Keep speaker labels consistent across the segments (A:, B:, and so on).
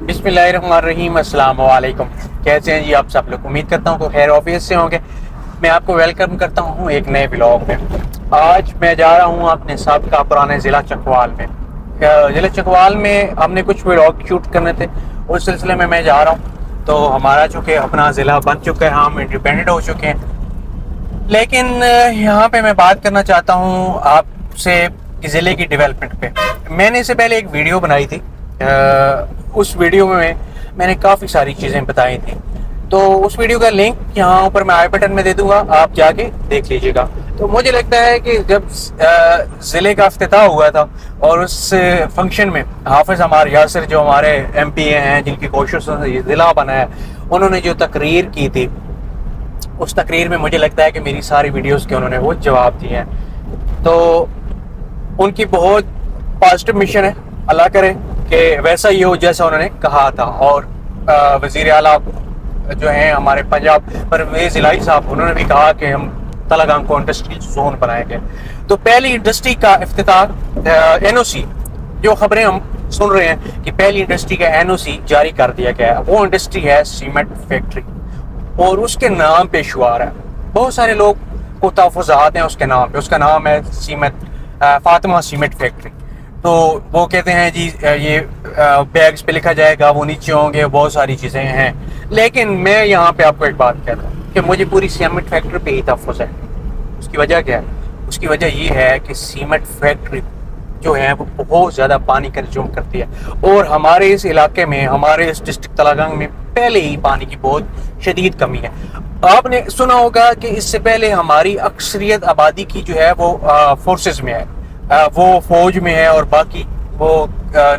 A: बिस्मिल्लाहिर्रहमानिर्रहीम, अस्सलाम वालेकुम। कैसे हैं जी आप सब लोग? उम्मीद करता हूँ कि खैर ऑफिस से होंगे। मैं आपको वेलकम करता हूँ एक नए ब्लॉग में। आज मैं जा रहा हूँ अपने साबिका पुराने ज़िला चकवाल में। ज़िला चकवाल में हमने कुछ ब्लॉग शूट करने थे, उस सिलसिले में मैं जा रहा हूँ। तो हमारा चूँकि अपना ज़िला बन चुका है, हम इंडिपेंडेंट हो चुके हैं। लेकिन यहाँ पे मैं बात करना चाहता हूँ आपसे ज़िले की डेवलपमेंट पे। मैंने इससे पहले एक वीडियो बनाई थी। उस वीडियो में मैंने काफ़ी सारी चीज़ें बताई थी, तो उस वीडियो का लिंक यहाँ ऊपर मैं आई बटन में दे दूंगा, आप जाके देख लीजिएगा। तो मुझे लगता है कि जब ज़िले का इफ्तिताह हुआ था और उस फंक्शन में हाफिज़ अमार यासिर जो हमारे MP हैं, जिनकी कोशिशों से ये ज़िला बना है, उन्होंने जो तकरीर की थी, उस तकरीर में मुझे लगता है कि मेरी सारी वीडियोज़ के उन्होंने वो जवाब दिए हैं। तो उनकी बहुत पॉजिटिव मिशन है, अल्लाह करे कि वैसा ही हो जैसा उन्होंने कहा था। और वज़ीर आला जो हैं हमारे पंजाब परवेज़ इलाही साहब, उन्होंने भी कहा कि हम तलागाम को इंडस्ट्रियल जोन बनाएंगे। तो पहली इंडस्ट्री का इफ्तिताह NOC, जो खबरें हम सुन रहे हैं कि पहली इंडस्ट्री का NOC जारी कर दिया गया है, वो इंडस्ट्री है सीमेंट फैक्ट्री और उसके नाम पे शुमार है। बहुत सारे लोग को तहफ़्फ़ुज़ात हैं उसके नाम पे। उसका नाम है फातिमा सीमेंट फैक्ट्री। तो वो कहते हैं जी ये बैग्स पे लिखा जाएगा, वो नीचे होंगे, बहुत सारी चीज़ें हैं। लेकिन मैं यहाँ पे आपको एक बात कहता हूँ कि मुझे पूरी सीमेंट फैक्ट्री पे ही तहफ़्फ़ुज़ है। उसकी वजह क्या है? उसकी वजह ये है कि सीमेंट फैक्ट्री जो है वो बहुत ज़्यादा पानी कंज्यूम करती है और हमारे इस इलाके में, हमारे इस डिस्ट्रिक्ट तलागांग में पहले ही पानी की बहुत शदीद कमी है। आपने सुना होगा कि इससे पहले हमारी अक्सरियत आबादी की जो है वो फोर्सेस में है, वो फौज में है और बाकी वो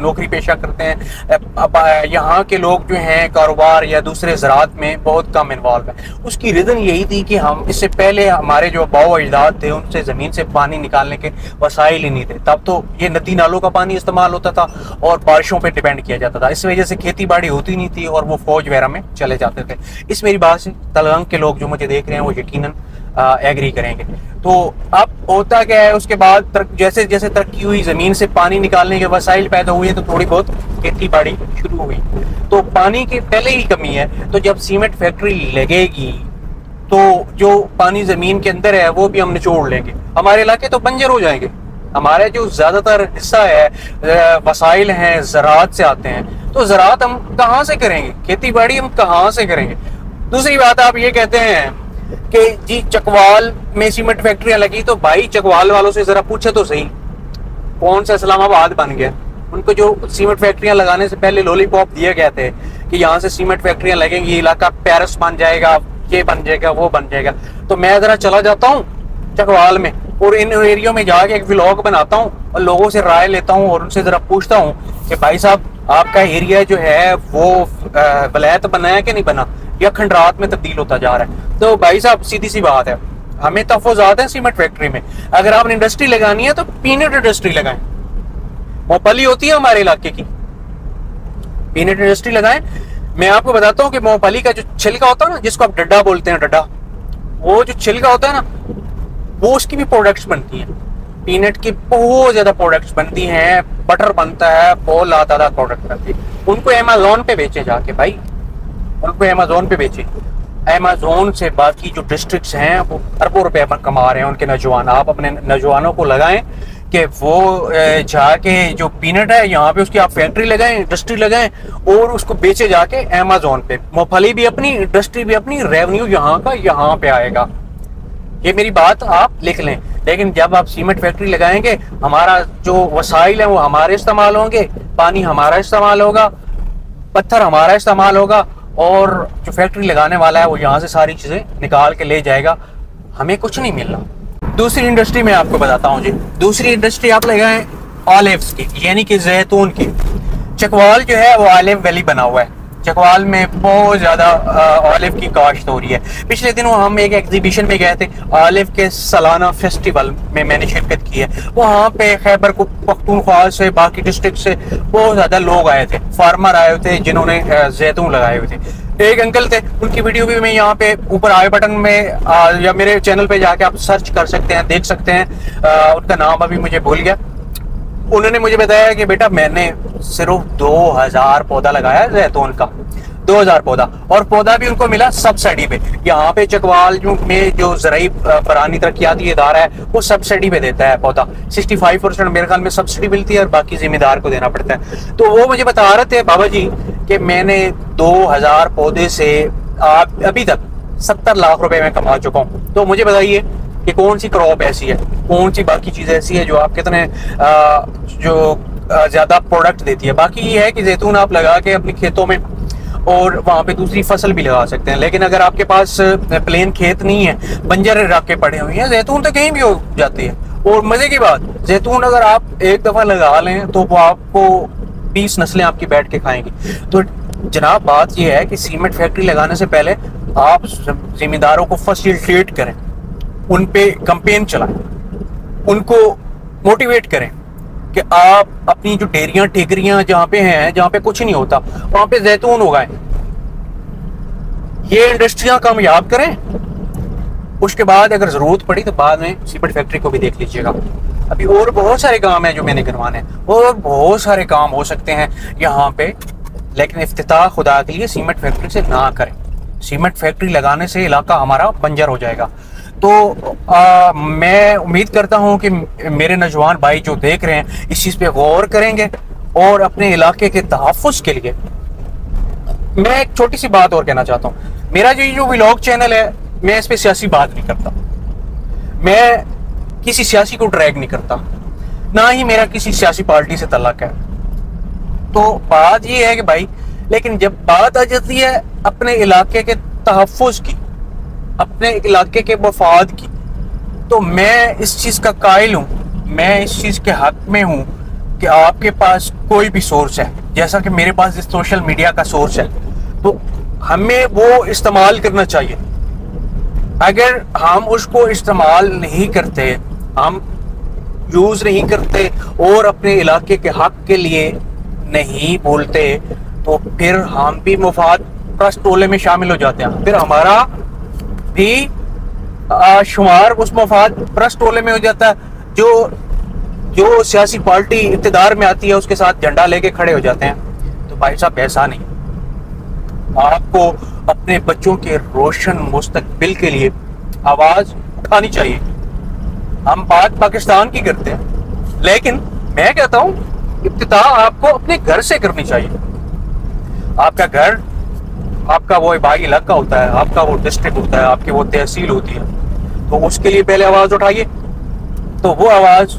A: नौकरी पेशा करते हैं। अब यहाँ के लोग जो हैं कारोबार या दूसरे ज़राअत में बहुत कम इन्वॉल्व है। उसकी रीज़न यही थी कि हम इससे पहले हमारे जो आबाओ अजदाद थे उनसे ज़मीन से पानी निकालने के वसाइल ही नहीं थे। तब तो ये नदी नालों का पानी इस्तेमाल होता था और बारिशों पे डिपेंड किया जाता था। इस वजह से खेती बाड़ी होती नहीं थी और वो फौज वगैरह में चले जाते थे। इस मेरी बात से तलगंग के लोग जो मुझे देख रहे हैं वो यकीनन एग्री करेंगे। तो अब होता क्या है, उसके बाद जैसे जैसे तरक्की हुई, ज़मीन से पानी निकालने के वसाइल पैदा हुए, तो थोड़ी बहुत खेती बाड़ी शुरू हुई। तो पानी की पहले ही कमी है, तो जब सीमेंट फैक्ट्री लगेगी तो जो पानी ज़मीन के अंदर है वो भी हम निचोड़ लेंगे, हमारे इलाके तो बंजर हो जाएंगे। हमारे जो ज़्यादातर हिस्सा है वसाइल हैं ज़राअत से आते हैं, तो ज़राअत हम कहाँ से करेंगे? खेती बाड़ी हम कहाँ से करेंगे? दूसरी बात, आप ये कहते हैं कि जी चकवाल में सीमेंट फैक्ट्रियां लगी, तो भाई चकवाल वालों से जरा पूछे तो सही, कौन सा इस्लामाबाद बन गया? उनको जो सीमेंट फैक्ट्रियां लगाने से पहले लॉलीपॉप दिए गए थे कि यहाँ से सीमेंट फैक्ट्रियां लगेंगी, इलाका पेरिस बन जाएगा, ये बन जाएगा, वो बन जाएगा। तो मैं जरा चला जाता हूँ चकवाल में और इन एरिया में जाके एक व्लॉग बनाता हूँ और लोगों से राय लेता हूँ और उनसे जरा पूछता हूँ कि भाई साहब आपका एरिया जो है वो वलायत बना है कि नहीं बना, या खंडरात में तब्दील होता जा रहा है? तो भाई साहब सीधी सी बात है, हमें तहफ़्फ़ुज़ात है सीमेंट फैक्ट्री में। अगर आपने इंडस्ट्री लगानी है तो पीनट इंडस्ट्री लगाएं। मोपली होती है हमारे इलाके की, पीनट इंडस्ट्री लगाएं। मैं आपको बताता हूँ कि मोपली का जो छिलका होता है ना, जिसको आप डड्डा बोलते हैं, डड्डा, वो जो छिलका होता है ना, वो उसकी भी प्रोडक्ट्स बनती हैं। पीनट की बहुत ज्यादा प्रोडक्ट्स बनती हैं, बटर बनता है, बहुत लातादार प्रोडक्ट बनती है। उनको अमेज़न पे बेचे जाके, भाई उनको अमेज़न पे बेचे। अमेज़न से बाकी जो डिस्ट्रिक्ट्स हैं वो अरबों रुपए कमा रहे हैं उनके नौजवान। आप अपने नौजवानों को लगाएं कि वो जाके जो पीनट है यहाँ पे उसकी आप फैक्ट्री लगाएं, इंडस्ट्री लगाएं और उसको बेचे जाके अमेज़न पे। मूंगफली भी अपनी, इंडस्ट्री भी अपनी, रेवेन्यू यहाँ का यहाँ पे आएगा। ये मेरी बात आप लिख लें। लेकिन जब आप सीमेंट फैक्ट्री लगाएंगे, हमारा जो वसाइल है वो हमारे इस्तेमाल होंगे, पानी हमारा इस्तेमाल होगा, पत्थर हमारा इस्तेमाल होगा और जो फैक्ट्री लगाने वाला है वो यहाँ से सारी चीज़ें निकाल के ले जाएगा, हमें कुछ नहीं मिलना। दूसरी इंडस्ट्री मैं आपको बताता हूँ जी। दूसरी इंडस्ट्री आप लगाएं ऑलिव्स की, यानी कि जैतून की। चकवाल जो है वो ऑलिव वैली बना हुआ है। चकवाल में बहुत ज़्यादा ऑलिव की काश्त हो रही है। पिछले दिनों हम एक एग्जीबिशन में गए थे, ऑलिव के सालाना फेस्टिवल में मैंने शिरकत की है। वहाँ पे खैबर पख्तूनख्वा से, बाकी डिस्ट्रिक्ट से बहुत ज़्यादा लोग आए थे, फार्मर आए थे जिन्होंने जैतून लगाए हुए थे। एक अंकल थे, उनकी वीडियो भी मैं यहाँ पे ऊपर आई बटन में या मेरे चैनल पे जाके आप सर्च कर सकते हैं, देख सकते हैं। उनका नाम अभी मुझे भूल गया। उन्होंने मुझे बताया कि बेटा मैंने सिर्फ 2000 पौधा लगाया है जैतून का, 2000 पौधा, और पौधा भी उनको मिला सब्सिडी पे। यहाँ पे चकवाल में जो ज़राई फरानी तरक्याती इदारा है वो सब्सिडी पे देता है पौधा, 65% मेरे ख्याल में सब्सिडी मिलती है और बाकी जिम्मेदार को देना पड़ता है। तो वो मुझे बता रहे थे बाबा जी कि मैंने 2000 पौधे से अभी तक 70 लाख रुपए में कमा चुका हूँ। तो मुझे बताइए कि कौन सी क्रॉप ऐसी है, कौन सी बाकी चीज़ ऐसी है जो आप कितने ज़्यादा प्रोडक्ट देती है। बाकी ये है कि जैतून आप लगा के अपने खेतों में और वहाँ पे दूसरी फसल भी लगा सकते हैं, लेकिन अगर आपके पास प्लेन खेत नहीं है, बंजर इलाके पड़े हुए हैं, जैतून तो कहीं भी हो जाती है। और मजे की बात, जैतून अगर आप एक दफा लगा लें तो वो आपको 20 नस्लें आपकी बैठ के खाएंगी। तो जनाब बात यह है कि सीमेंट फैक्ट्री लगाने से पहले आप जिम्मेदारों को फैसिलिटेट करें, उन पे कैंपेन चलाएं, उनको मोटिवेट करें कि आप अपनी जो डेयरियां टेकरियां जहां पे हैं, जहां पे कुछ नहीं होता, वहां पे जैतून उगाएं, ये इंडस्ट्रियां कामयाब करें। उसके बाद अगर जरूरत पड़ी तो बाद में सीमेंट फैक्ट्री को भी देख लीजिएगा। अभी और बहुत सारे काम हैं जो मैंने करवाने हैं, और बहुत सारे काम हो सकते हैं यहाँ पे, लेकिन इफ्तिताह खुदा के लिए सीमेंट फैक्ट्री से ना करें। सीमेंट फैक्ट्री लगाने से इलाका हमारा बंजर हो जाएगा। तो मैं उम्मीद करता हूं कि मेरे नौजवान भाई जो देख रहे हैं इस चीज़ पे गौर करेंगे और अपने इलाके के तहफ़्फ़ुज़ के लिए। मैं एक छोटी सी बात और कहना चाहता हूं, मेरा जो व्लॉग चैनल है, मैं इस पे सियासी बात नहीं करता, मैं किसी सियासी को ड्रैग नहीं करता, ना ही मेरा किसी सियासी पार्टी से तल्लुक़ है। तो बात ये है कि भाई, लेकिन जब बात आ जाती है अपने इलाके के तहफ़्फ़ुज़ की, अपने इलाके के मफाद की, तो मैं इस चीज़ का कायल हूँ, मैं इस चीज़ के हक में हूँ कि आपके पास कोई भी सोर्स है, जैसा कि मेरे पास इस सोशल मीडिया का सोर्स है, तो हमें वो इस्तेमाल करना चाहिए। अगर हम उसको इस्तेमाल नहीं करते, हम यूज़ नहीं करते और अपने इलाके के हक के लिए नहीं बोलते, तो फिर हम भी मुफाद परस्त टोले में शामिल हो जाते हैं, फिर हमारा भी शुमार उस मफाद परस्त टोले में हो जाता है जो सियासी पार्टी इक़्तिदार में आती है उसके साथ झंडा लेके खड़े हो जाते हैं। तो भाई साहब ऐसा नहीं, आपको अपने बच्चों के रोशन मुस्तकबिल के लिए आवाज उठानी चाहिए। हम बात पाकिस्तान की करते हैं, लेकिन मैं कहता हूं इब्तिदा आपको अपने घर से करनी चाहिए। आपका घर, आपका वो इबाई इलाका होता है, आपका वो डिस्ट्रिक्ट होता है, आपकी वो तहसील होती है, तो उसके लिए पहले आवाज़ उठाइए। तो वो आवाज़,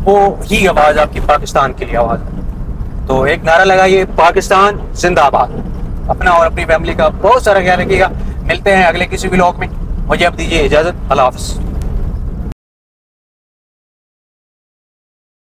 A: वो ही आवाज़ आपकी पाकिस्तान के लिए आवाज़ है। तो एक नारा लगाइए, पाकिस्तान जिंदाबाद। अपना और अपनी फैमिली का बहुत सारा ख्याल रखिएगा। मिलते हैं अगले किसी व्लॉग में। मुझे अब दीजिए इजाज़त। अल्लाह हाफ़िज़।